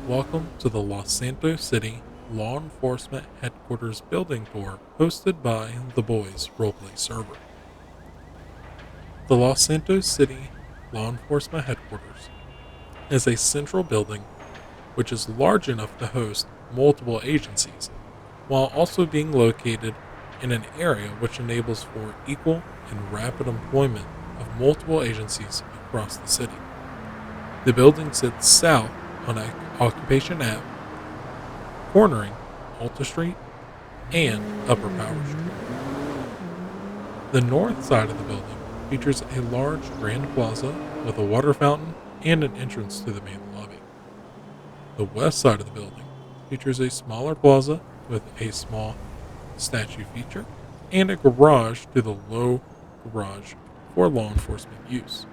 Welcome to the Los Santos City Law Enforcement Headquarters building tour hosted by The Boys Roleplay server. The Los Santos City Law Enforcement Headquarters is a central building which is large enough to host multiple agencies, while also being located in an area which enables for equal and rapid employment of multiple agencies across the city. The building sits south on Occupation Ave, cornering Alta Street and Upper Power Street. The north side of the building features a large grand plaza with a water fountain and an entrance to the main lobby. The west side of the building features a smaller plaza with a small statue feature and a garage to the low garage for law enforcement use.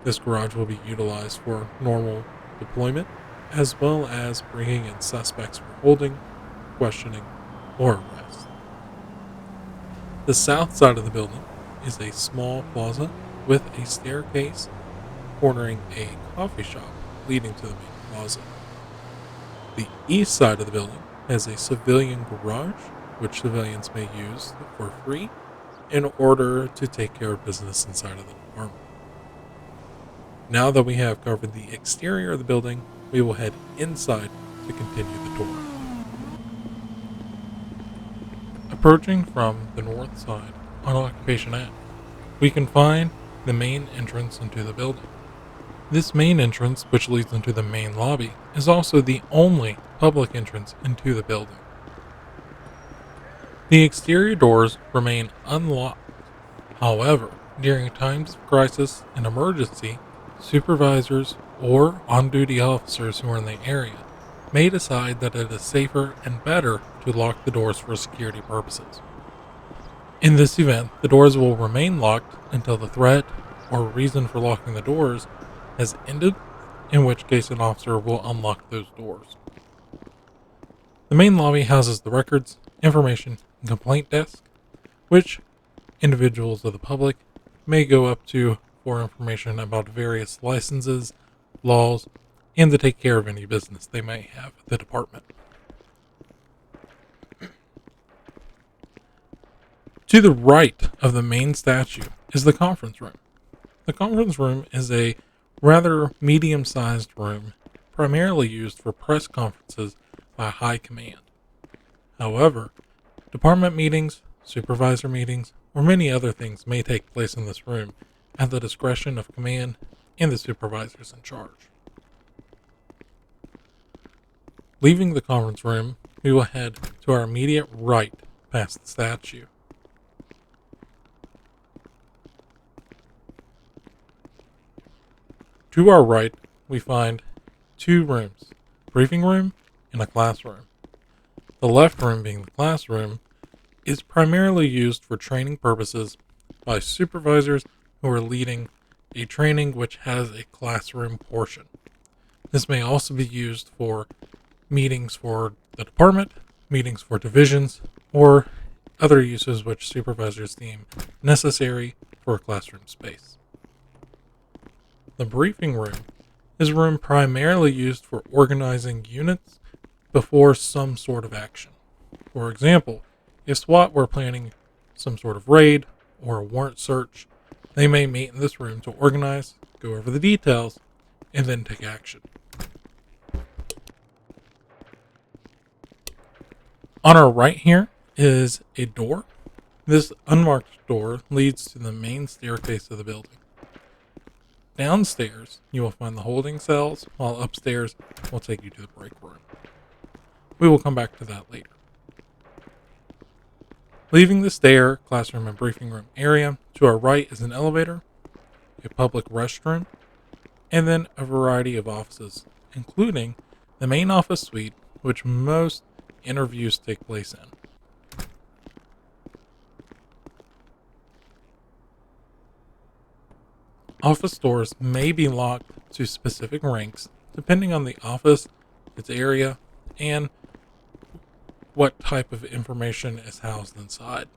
This garage will be utilized for normal deployment, as well as bringing in suspects for holding, questioning, or arrest. The south side of the building is a small plaza with a staircase cornering a coffee shop leading to the main plaza. The east side of the building has a civilian garage, which civilians may use for free in order to take care of business inside of the department. Now that we have covered the exterior of the building, we will head inside to continue the tour. Approaching from the north side on Occupation Ave, we can find the main entrance into the building. This main entrance, which leads into the main lobby, is also the only public entrance into the building. The exterior doors remain unlocked. However, during times of crisis and emergency, supervisors or on-duty officers who are in the area may decide that it is safer and better to lock the doors for security purposes. In this event, the doors will remain locked until the threat or reason for locking the doors has ended, in which case an officer will unlock those doors. The main lobby houses the records, information, and complaint desk, which individuals of the public may go up to for information about various licenses, laws, and to take care of any business they may have at the department. To the right of the main statue is the conference room. The conference room is a rather medium-sized room, primarily used for press conferences by high command. However, department meetings, supervisor meetings, or many other things may take place in this room at the discretion of command and the supervisors in charge. Leaving the conference room, we will head to our immediate right past the statue. To our right, we find two rooms, a briefing room and a classroom. The left room, being the classroom, is primarily used for training purposes by supervisors who are leading a training which has a classroom portion. This may also be used for meetings for the department, meetings for divisions, or other uses which supervisors deem necessary for a classroom space. The briefing room is a room primarily used for organizing units before some sort of action. For example, if SWAT were planning some sort of raid or a warrant search, they may meet in this room to organize, go over the details, and then take action. On our right here is a door. This unmarked door leads to the main staircase of the building. Downstairs, you will find the holding cells, while upstairs will take you to the break room. We will come back to that later. Leaving the stair, classroom, and briefing room area, to our right is an elevator, a public restroom, and then a variety of offices, including the main office suite, which most interviews take place in. Office doors may be locked to specific ranks, depending on the office, its area, and what type of information is housed inside.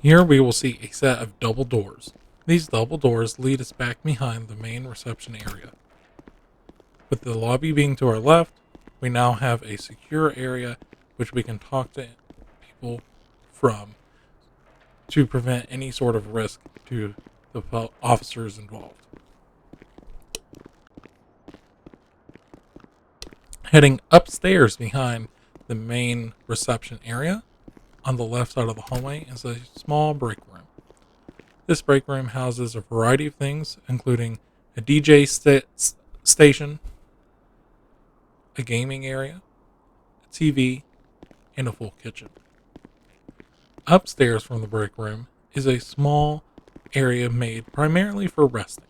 Here we will see a set of double doors. These double doors lead us back behind the main reception area. With the lobby being to our left, we now have a secure area which we can talk to people from to prevent any sort of risk to the officers involved. Heading upstairs behind the main reception area, on the left side of the hallway is a small break room. This break room houses a variety of things, including a DJ station, a gaming area, a TV, and a full kitchen. Upstairs from the break room is a small area made primarily for resting.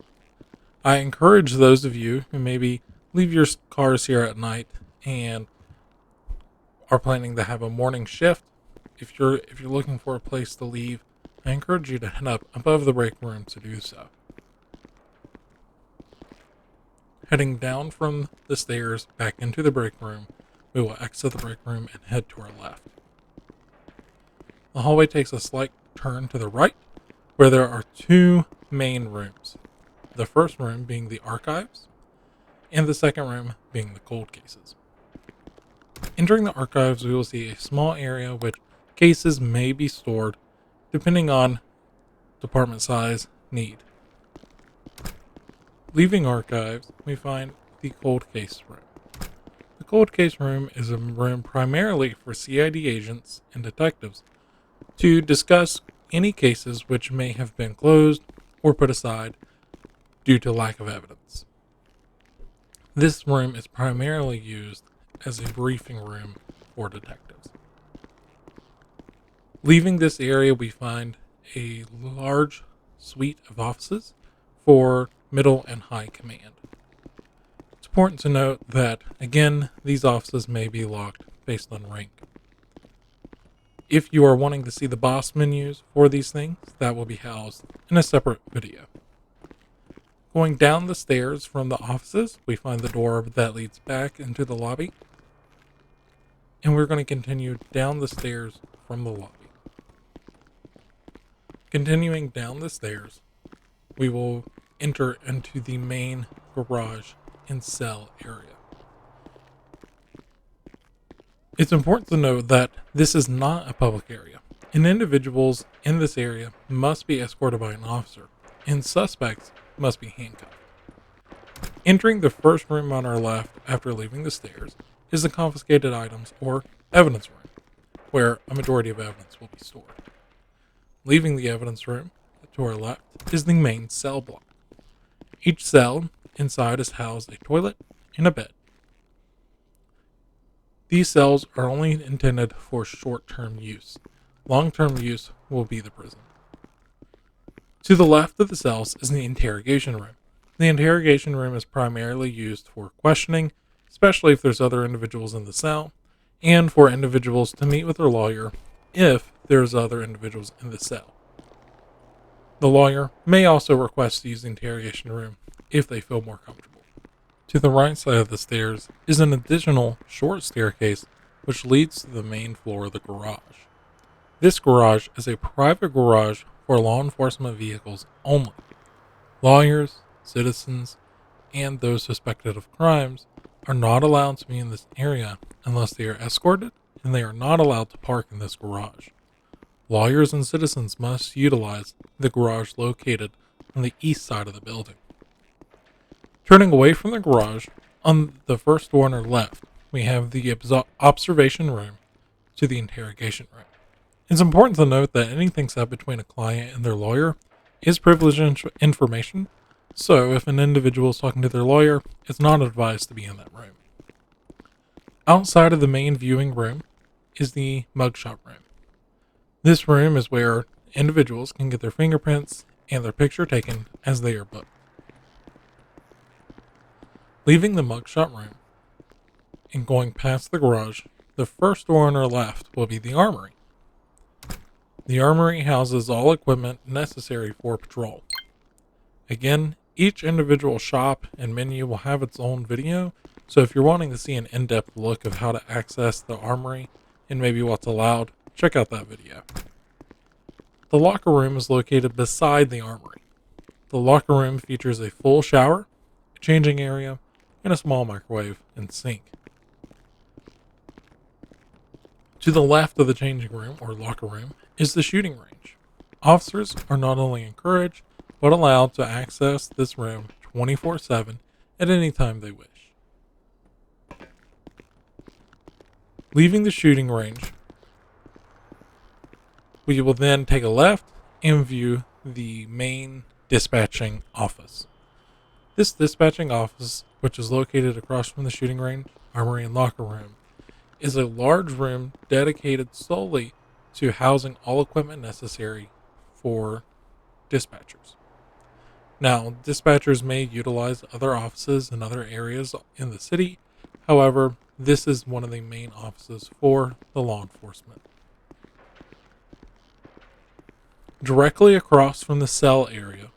I encourage those of you who maybe leave your cars here at night and are planning to have a morning shift. If you're looking for a place to leave, I encourage you to head up above the break room to do so. Heading down from the stairs back into the break room, we will exit the break room and head to our left. The hallway takes a slight turn to the right, where there are two main rooms. The first room being the archives, and the second room being the cold cases. Entering the archives, we will see a small area which cases may be stored depending on department size need. Leaving archives, we find the cold case room. The cold case room is a room primarily for CID agents and detectives to discuss any cases which may have been closed or put aside due to lack of evidence. This room is primarily used as a briefing room for detectives. Leaving this area, we find a large suite of offices for middle and high command. It's important to note that, again, these offices may be locked based on rank. If you are wanting to see the boss menus for these things, that will be housed in a separate video. Going down the stairs from the offices, we find the door that leads back into the lobby. And we're going to continue down the stairs from the lobby. Continuing down the stairs, we will enter into the main garage and cell area. It's important to note that this is not a public area, and individuals in this area must be escorted by an officer, and suspects must be handcuffed. Entering the first room on our left after leaving the stairs is the confiscated items or evidence room, where a majority of evidence will be stored. Leaving the evidence room to our left is the main cell block. Each cell inside is housed a toilet and a bed. These cells are only intended for short-term use. Long-term use will be the prison. To the left of the cells is the interrogation room. The interrogation room is primarily used for questioning, especially if there's other individuals in the cell, and for individuals to meet with their lawyer if there's other individuals in the cell. The lawyer may also request to use the interrogation room if they feel more comfortable. To the right side of the stairs is an additional short staircase which leads to the main floor of the garage. This garage is a private garage for law enforcement vehicles only. Lawyers, citizens, and those suspected of crimes are not allowed to be in this area unless they are escorted, and they are not allowed to park in this garage. Lawyers and citizens must utilize the garage located on the east side of the building. Turning away from the garage, on the first door on our left, we have the observation room to the interrogation room. It's important to note that anything said between a client and their lawyer is privileged information, so if an individual is talking to their lawyer, it's not advised to be in that room. Outside of the main viewing room is the mugshot room. This room is where individuals can get their fingerprints and their picture taken as they are booked. Leaving the mugshot room and going past the garage, the first door on our left will be the armory. The armory houses all equipment necessary for patrol. Again, each individual shop and menu will have its own video, so if you're wanting to see an in-depth look of how to access the armory and maybe what's allowed, check out that video. The locker room is located beside the armory. The locker room features a full shower, a changing area, and a small microwave and sink. To the left of the changing room or locker room is the shooting range. Officers are not only encouraged but allowed to access this room 24/7 at any time they wish. Leaving the shooting range, we will then take a left and view the main dispatching office. This dispatching office, which is located across from the shooting range, armory, and locker room, is a large room dedicated solely to housing all equipment necessary for dispatchers. Now, dispatchers may utilize other offices in other areas in the city. However, this is one of the main offices for the law enforcement. Directly across from the cell area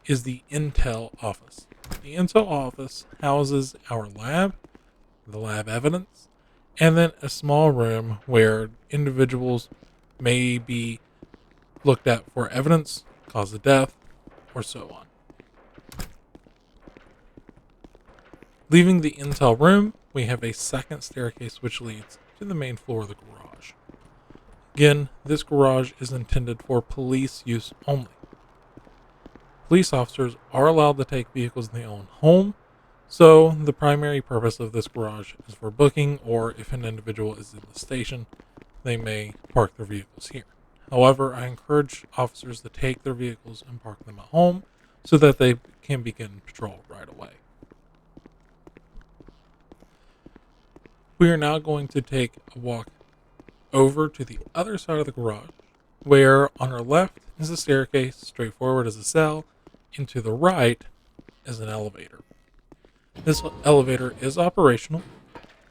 is the Intel office. The Intel office houses our lab, the lab evidence, and then a small room where individuals may be looked at for evidence, cause of death, or so on. Leaving the Intel room, we have a second staircase which leads to the main floor of the garage. Again, this garage is intended for police use only. Police officers are allowed to take vehicles they own home, so the primary purpose of this garage is for booking, or if an individual is in the station, they may park their vehicles here. However, I encourage officers to take their vehicles and park them at home so that they can begin patrol right away. We are now going to take a walk over to the other side of the garage, where on our left is a staircase, straightforward as a cell, and to the right is an elevator. This elevator is operational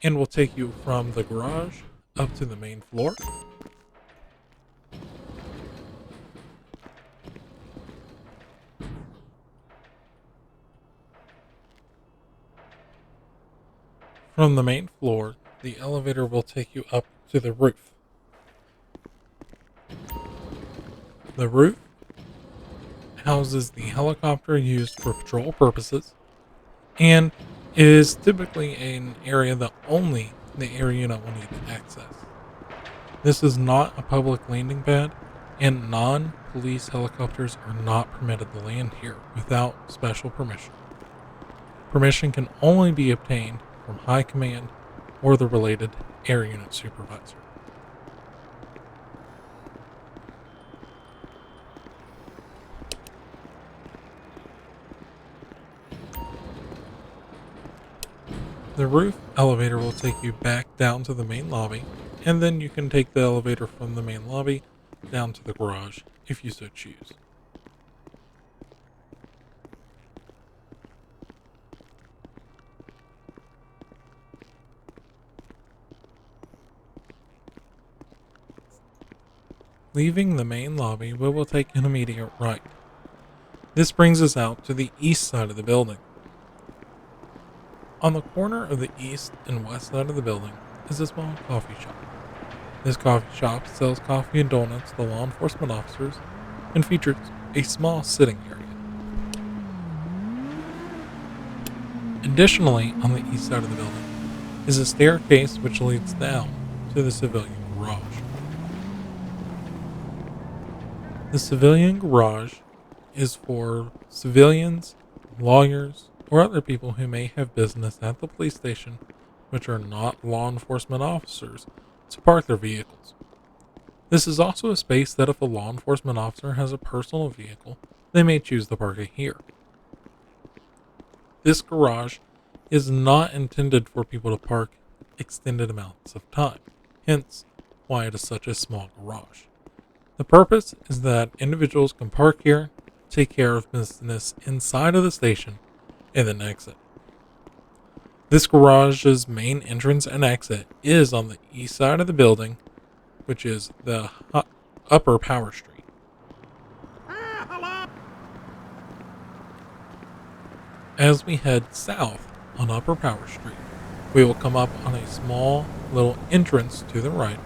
and will take you from the garage up to the main floor. From the main floor, the elevator will take you up to the roof. The roof houses the helicopter used for patrol purposes and is typically an area that only the area unit will need to access. This is not a public landing pad, and non-police helicopters are not permitted to land here without special permission. Permission can only be obtained from High Command or the related air unit supervisor. The roof elevator will take you back down to the main lobby, and then you can take the elevator from the main lobby down to the garage if you so choose. Leaving the main lobby, we will take an immediate right. This brings us out to the east side of the building. On the corner of the east and west side of the building is a small coffee shop. This coffee shop sells coffee and donuts to law enforcement officers and features a small sitting area. Additionally, on the east side of the building is a staircase which leads down to the civilian garage. The civilian garage is for civilians, lawyers, or other people who may have business at the police station which are not law enforcement officers to park their vehicles. This is also a space that if a law enforcement officer has a personal vehicle, they may choose to park it here. This garage is not intended for people to park extended amounts of time, hence why it is such a small garage. The purpose is that individuals can park here, take care of business inside of the station, and then exit. This garage's main entrance and exit is on the east side of the building, which is the upper Power Street. As we head south on Upper Power Street, we will come up on a small little entrance to the right,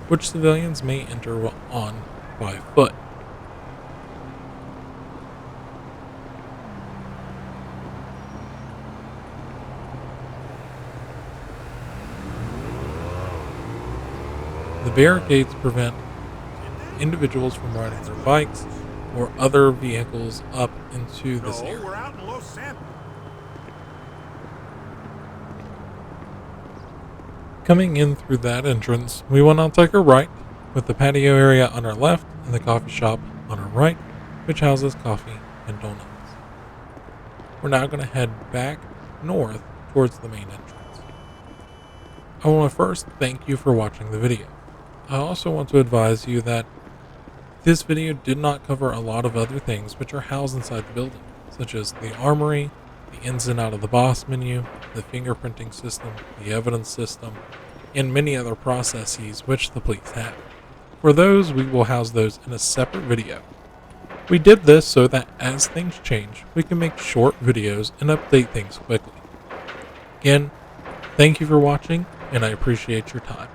which civilians may enter on by foot. The barricades prevent individuals from riding their bikes or other vehicles up into this No, area. we're out in Los Santos. Coming in through that entrance, we will now take a right, with the patio area on our left and the coffee shop on our right, which houses coffee and donuts. We're now going to head back north towards the main entrance. I want to first thank you for watching the video. I also want to advise you that this video did not cover a lot of other things which are housed inside the building, such as the armory, the ins and out of the boss menu, the fingerprinting system, the evidence system, and many other processes which the police have. For those, we will house those in a separate video. We did this so that as things change, we can make short videos and update things quickly. Again, thank you for watching, and I appreciate your time.